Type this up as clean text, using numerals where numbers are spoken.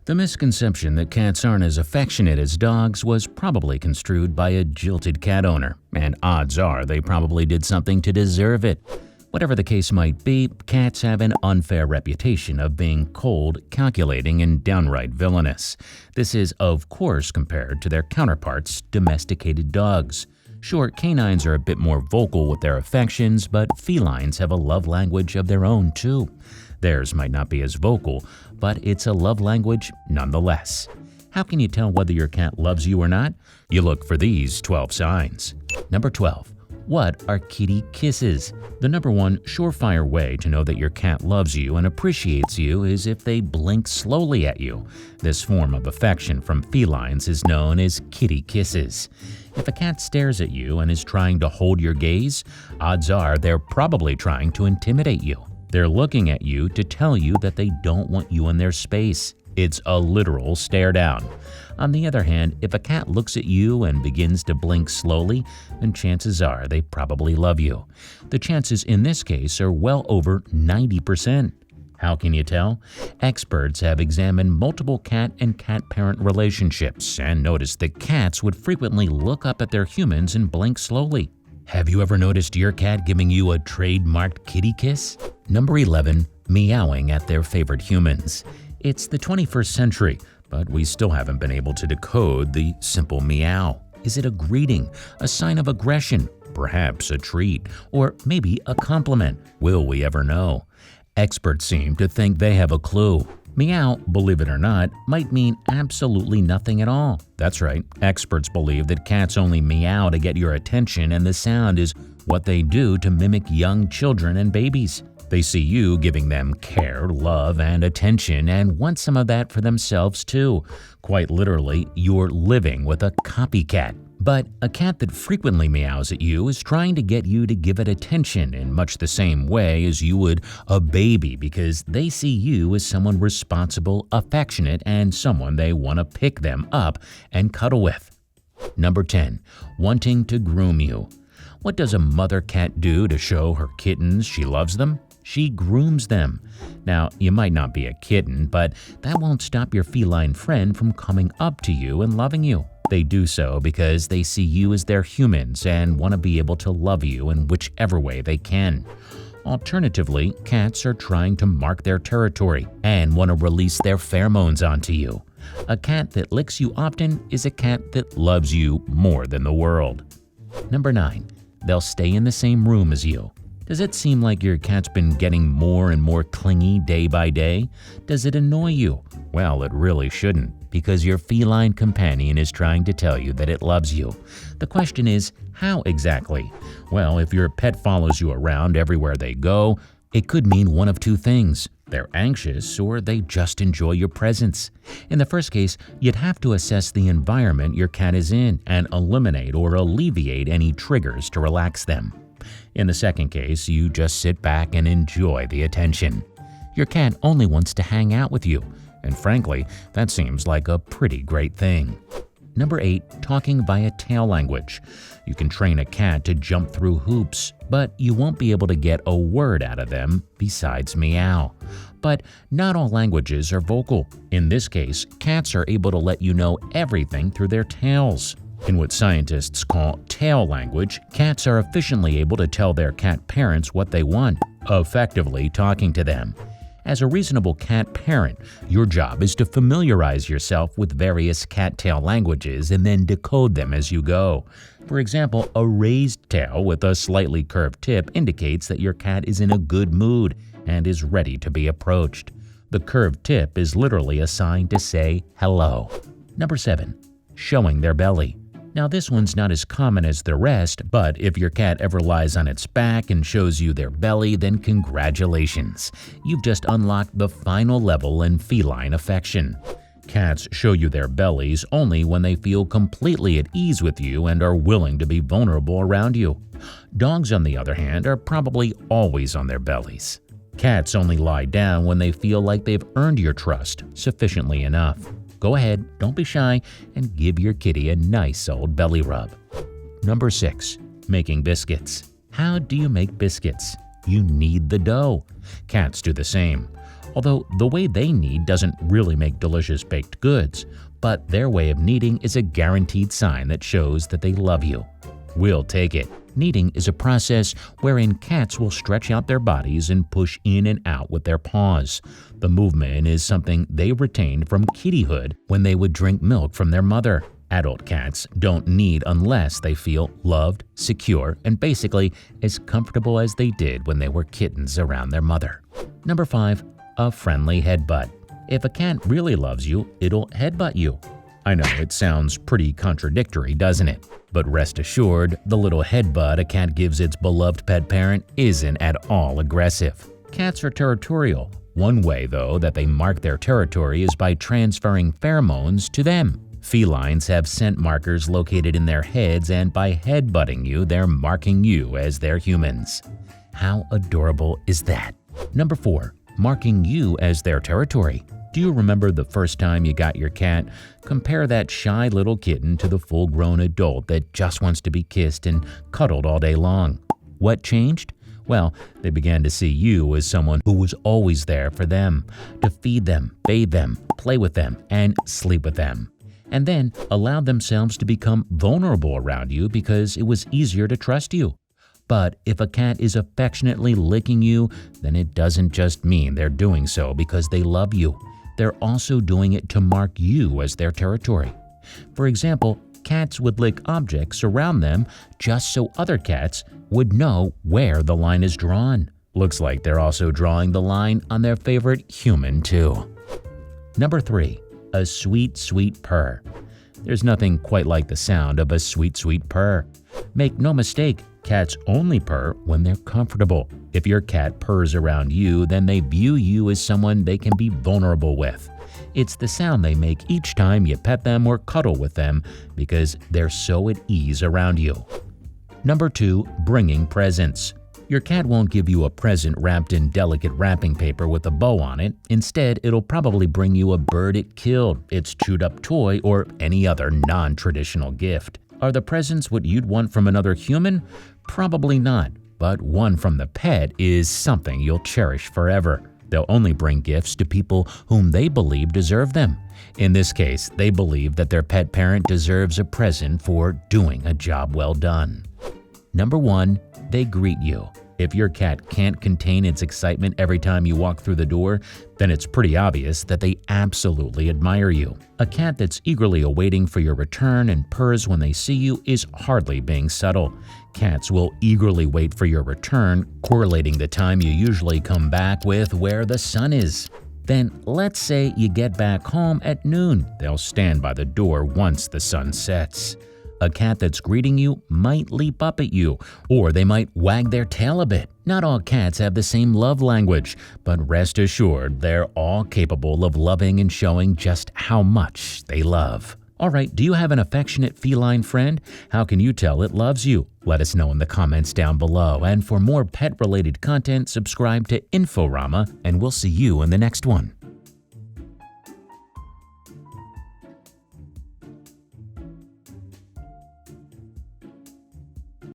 The misconception that cats aren't as affectionate as dogs was probably construed by a jilted cat owner, and odds are they probably did something to deserve it. Whatever the case might be, cats have an unfair reputation of being cold, calculating, and downright villainous. This is, of course, compared to their counterparts, domesticated dogs. Sure, canines are a bit more vocal with their affections, but felines have a love language of their own too. Theirs might not be as vocal, but it's a love language nonetheless. How can you tell whether your cat loves you or not? You look for these 12 signs. Number 12. What are kitty kisses? The number one surefire way to know that your cat loves you and appreciates you is if they blink slowly at you. This form of affection from felines is known as kitty kisses. If a cat stares at you and is trying to hold your gaze, odds are they're probably trying to intimidate you. They're looking at you to tell you that they don't want you in their space. It's a literal stare down. On the other hand, if a cat looks at you and begins to blink slowly, then chances are they probably love you. The chances in this case are well over 90%. How can you tell? Experts have examined multiple cat and cat-parent relationships and noticed that cats would frequently look up at their humans and blink slowly. Have you ever noticed your cat giving you a trademarked kitty kiss? Number 11. Meowing at their favorite humans. It's the 21st century, but we still haven't been able to decode the simple meow. Is it a greeting, a sign of aggression, perhaps a treat, or maybe a compliment? Will we ever know? Experts seem to think they have a clue. Meow, believe it or not, might mean absolutely nothing at all. That's right, experts believe that cats only meow to get your attention, and the sound is what they do to mimic young children and babies. They see you giving them care, love, and attention and want some of that for themselves too. Quite literally, you're living with a copycat. But a cat that frequently meows at you is trying to get you to give it attention in much the same way as you would a baby, because they see you as someone responsible, affectionate, and someone they want to pick them up and cuddle with. Number 10. Wanting to groom you. What does a mother cat do to show her kittens she loves them? She grooms them. Now, you might not be a kitten, but that won't stop your feline friend from coming up to you and loving you. They do so because they see you as their humans and want to be able to love you in whichever way they can. Alternatively, cats are trying to mark their territory and want to release their pheromones onto you. A cat that licks you often is a cat that loves you more than the world. Number 9. They'll stay in the same room as you. Does it seem like your cat's been getting more and more clingy day by day? Does it annoy you? Well, it really shouldn't, because your feline companion is trying to tell you that it loves you. The question is, how exactly? Well, if your pet follows you around everywhere they go, it could mean one of two things. They're anxious or they just enjoy your presence. In the first case, you'd have to assess the environment your cat is in and eliminate or alleviate any triggers to relax them. In the second case, you just sit back and enjoy the attention. Your cat only wants to hang out with you, and frankly, that seems like a pretty great thing. Number 8. Talking via tail language. You can train a cat to jump through hoops, but you won't be able to get a word out of them besides meow. But not all languages are vocal. In this case, cats are able to let you know everything through their tails. In what scientists call tail language, cats are efficiently able to tell their cat parents what they want, effectively talking to them. As a reasonable cat parent, your job is to familiarize yourself with various cat tail languages and then decode them as you go. For example, a raised tail with a slightly curved tip indicates that your cat is in a good mood and is ready to be approached. The curved tip is literally a sign to say hello. Number 7. Showing their belly. Now, this one's not as common as the rest, but if your cat ever lies on its back and shows you their belly, then congratulations. You've just unlocked the final level in feline affection. Cats show you their bellies only when they feel completely at ease with you and are willing to be vulnerable around you. Dogs, on the other hand, are probably always on their bellies. Cats only lie down when they feel like they've earned your trust sufficiently enough. Go ahead, don't be shy, and give your kitty a nice old belly rub. Number 6. Making biscuits. How do you make biscuits? You knead the dough. Cats do the same. although the way they knead doesn't really make delicious baked goods, but their way of kneading is a guaranteed sign that shows that they love you. We'll take it. Kneading is a process wherein cats will stretch out their bodies and push in and out with their paws. The movement is something they retained from kittyhood when they would drink milk from their mother. Adult cats don't knead unless they feel loved, secure, and basically as comfortable as they did when they were kittens around their mother. Number 5. A friendly headbutt. If a cat really loves you, it'll headbutt you. I know it sounds pretty contradictory, doesn't it? But rest assured, the little headbutt a cat gives its beloved pet parent isn't at all aggressive. Cats are territorial. One way, though, that they mark their territory is by transferring pheromones to them. Felines have scent markers located in their heads, and by headbutting you, they're marking you as their humans. How adorable is that? Number 4. Marking you as their territory. Do you remember the first time you got your cat? Compare that shy little kitten to the full-grown adult that just wants to be kissed and cuddled all day long. What changed? Well, they began to see you as someone who was always there for them, to feed them, bathe them, play with them, and sleep with them. And then allowed themselves to become vulnerable around you because it was easier to trust you. But if a cat is affectionately licking you, then it doesn't just mean they're doing so because they love you. They're also doing it to mark you as their territory. For example, cats would lick objects around them just so other cats would know where the line is drawn. Looks like they're also drawing the line on their favorite human too. Number 3. A sweet, sweet purr. There's nothing quite like the sound of a sweet, sweet purr. Make no mistake, cats only purr when they're comfortable. If your cat purrs around you, then they view you as someone they can be vulnerable with. It's the sound they make each time you pet them or cuddle with them because they're so at ease around you. Number 2. Bringing presents. Your cat won't give you a present wrapped in delicate wrapping paper with a bow on it. Instead, it'll probably bring you a bird it killed, its chewed-up toy, or any other non-traditional gift. Are the presents what you'd want from another human? Probably not, but one from the pet is something you'll cherish forever. They'll only bring gifts to people whom they believe deserve them. In this case, they believe that their pet parent deserves a present for doing a job well done. Number 1. They greet you. If your cat can't contain its excitement every time you walk through the door, then it's pretty obvious that they absolutely admire you. A cat that's eagerly awaiting for your return and purrs when they see you is hardly being subtle. Cats will eagerly wait for your return, correlating the time you usually come back with where the sun is. Then let's say you get back home at noon. They'll stand by the door once the sun sets. A cat that's greeting you might leap up at you, or they might wag their tail a bit. Not all cats have the same love language, but rest assured they're all capable of loving and showing just how much they love. Alright, do you have an affectionate feline friend? How can you tell it loves you? Let us know in the comments down below, and for more pet-related content, subscribe to INFORAMA, and we'll see you in the next one.